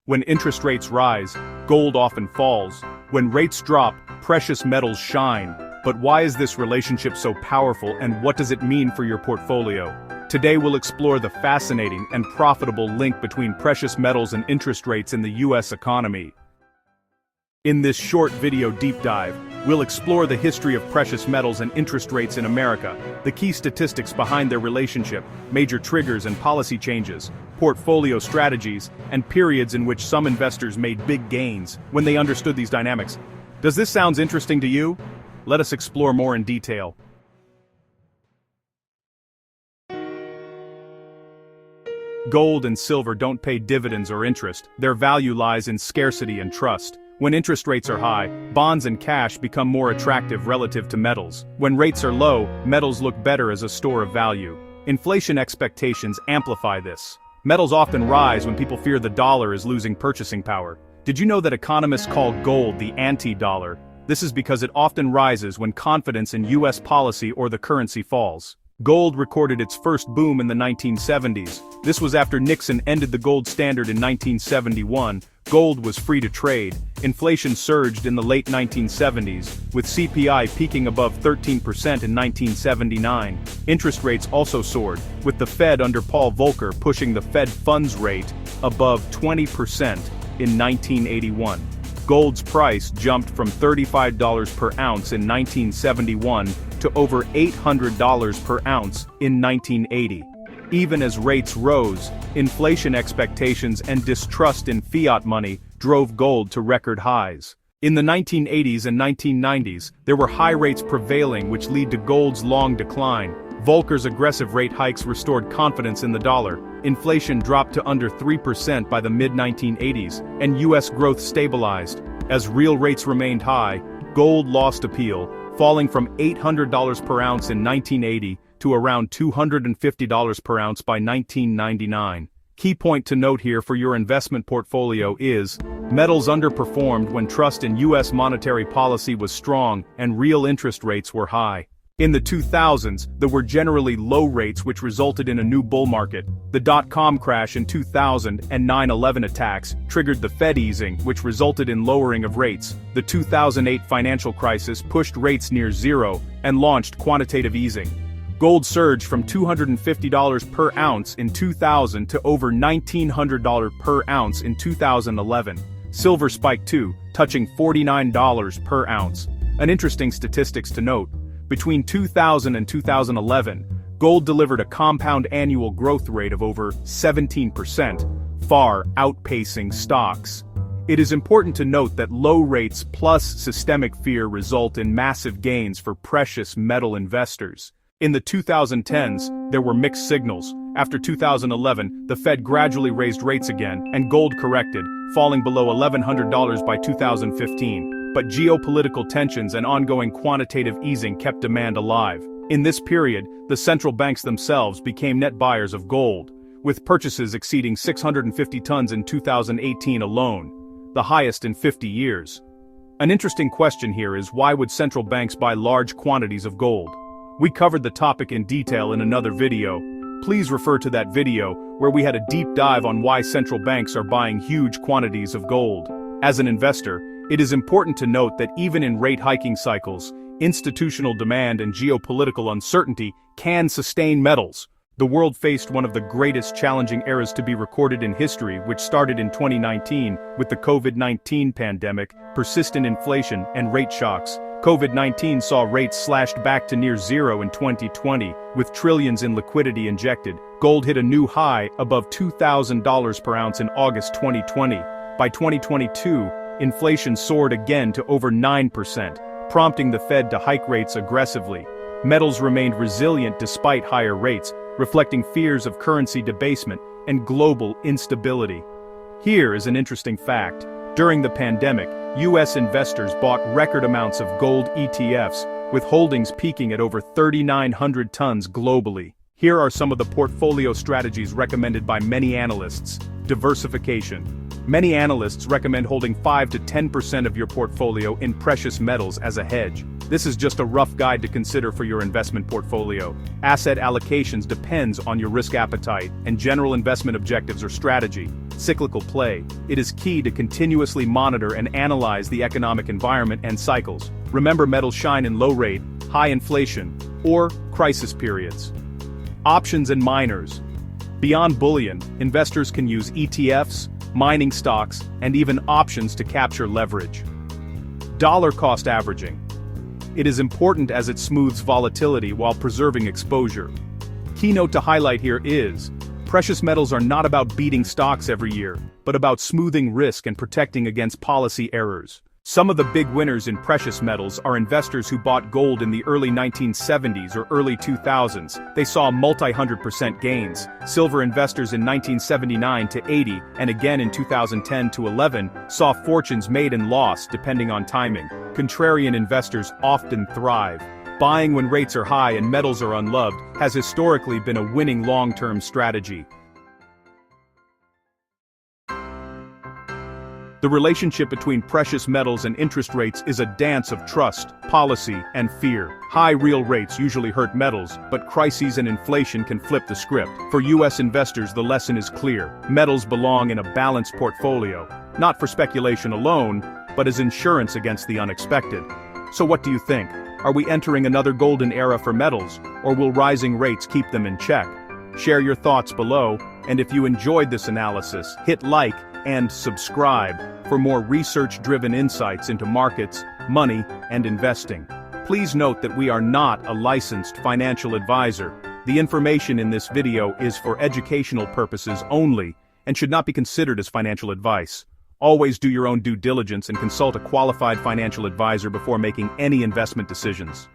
When interest rates rise, gold often falls. When rates drop, precious metals shine. But why is this relationship so powerful, and what does it mean for your portfolio? Today we'll explore the fascinating and profitable link between precious metals and interest rates in the US economy. In this short video deep dive, we'll explore the history of precious metals and interest rates in America, the key statistics behind their relationship, major triggers and policy changes, portfolio strategies, and periods in which some investors made big gains when they understood these dynamics. Does this sound interesting to you? Let us explore more in detail. Gold and silver don't pay dividends or interest. Their value lies in scarcity and trust. When interest rates are high, bonds and cash become more attractive relative to metals. When rates are low, metals look better as a store of value. Inflation expectations amplify this. Metals often rise when people fear the dollar is losing purchasing power. Did you know that economists call gold the anti-dollar? This is because it often rises when confidence in US policy or the currency falls. Gold recorded its first boom in the 1970s. This was after Nixon ended the gold standard in 1971. Gold was free to trade. Inflation surged in the late 1970s, with CPI peaking above 13% in 1979. Interest rates also soared, with the Fed under Paul Volcker pushing the Fed funds rate above 20% in 1981. Gold's price jumped from $35 per ounce in 1971 to over $800 per ounce in 1980. Even as rates rose, inflation expectations and distrust in fiat money drove gold to record highs. In the 1980s and 1990s, there were high rates prevailing which led to gold's long decline. Volcker's aggressive rate hikes restored confidence in the dollar. Inflation dropped to under 3% by the mid-1980s, and US growth stabilized. As real rates remained high, gold lost appeal, falling from $800 per ounce in 1980 to around $250 per ounce by 1999. Key point to note here for your investment portfolio is, metals underperformed when trust in US monetary policy was strong and real interest rates were high. In the 2000s, there were generally low rates which resulted in a new bull market. The dot-com crash in 2000 and 9/11 attacks triggered the Fed easing, which resulted in lowering of rates. The 2008 financial crisis pushed rates near zero and launched quantitative easing. Gold surged from $250 per ounce in 2000 to over $1,900 per ounce in 2011. Silver spiked too, touching $49 per ounce. An interesting statistics to note. Between 2000 and 2011, gold delivered a compound annual growth rate of over 17%, far outpacing stocks. It is important to note that low rates plus systemic fear result in massive gains for precious metal investors. In the 2010s, there were mixed signals. After 2011, the Fed gradually raised rates again, and gold corrected, falling below $1,100 by 2015. But geopolitical tensions and ongoing quantitative easing kept demand alive. In this period, the central banks themselves became net buyers of gold, with purchases exceeding 650 tons in 2018 alone, the highest in 50 years. An interesting question here is, why would central banks buy large quantities of gold? We covered the topic in detail in another video. Please refer to that video, where we had a deep dive on why central banks are buying huge quantities of gold. As an investor, it is important to note that even in rate hiking cycles, institutional demand and geopolitical uncertainty can sustain metals. The world faced one of the greatest challenging eras to be recorded in history, which started in 2019 with the COVID-19 pandemic, persistent inflation, and rate shocks. COVID-19 saw rates slashed back to near zero in 2020, with trillions in liquidity injected. Gold hit a new high above $2,000 per ounce in August 2020. By 2022, inflation soared again to over 9%, prompting the Fed to hike rates aggressively. Metals remained resilient despite higher rates, reflecting fears of currency debasement and global instability. Here is an interesting fact. During the pandemic, US investors bought record amounts of gold ETFs, with holdings peaking at over 3,900 tons globally. Here are some of the portfolio strategies recommended by many analysts. Diversification. Many analysts recommend holding 5 to 10% of your portfolio in precious metals as a hedge. This is just a rough guide to consider for your investment portfolio. Asset allocations depends on your risk appetite and general investment objectives or strategy. cyclical play, it is key to continuously monitor and analyze the economic environment and cycles. Remember, metals shine in low rate, high inflation, or crisis periods. Options and miners. Beyond bullion, investors can use ETFs, mining stocks, and even options to capture leverage. Dollar cost averaging. It is important as it smooths volatility while preserving exposure. Keynote to highlight here is, precious metals are not about beating stocks every year, but about smoothing risk and protecting against policy errors. Some of the big winners in precious metals are investors who bought gold in the early 1970s or early 2000s. They saw multi-100% gains. Silver investors in 1979 to 80 and again in 2010 to 11 saw fortunes made and lost depending on timing. Contrarian investors often thrive. Buying when rates are high and metals are unloved has historically been a winning long-term strategy. The relationship between precious metals and interest rates is a dance of trust, policy, and fear. High real rates usually hurt metals, but crises and inflation can flip the script. For U.S. investors, the lesson is clear. Metals belong in a balanced portfolio, not for speculation alone, but as insurance against the unexpected. So what do you think? Are we entering another golden era for metals, or will rising rates keep them in check? Share your thoughts below, and if you enjoyed this analysis, hit like and subscribe for more research-driven insights into markets, money, and investing. Please note that we are not a licensed financial advisor. The information in this video is for educational purposes only and should not be considered as financial advice. Always do your own due diligence and consult a qualified financial advisor before making any investment decisions.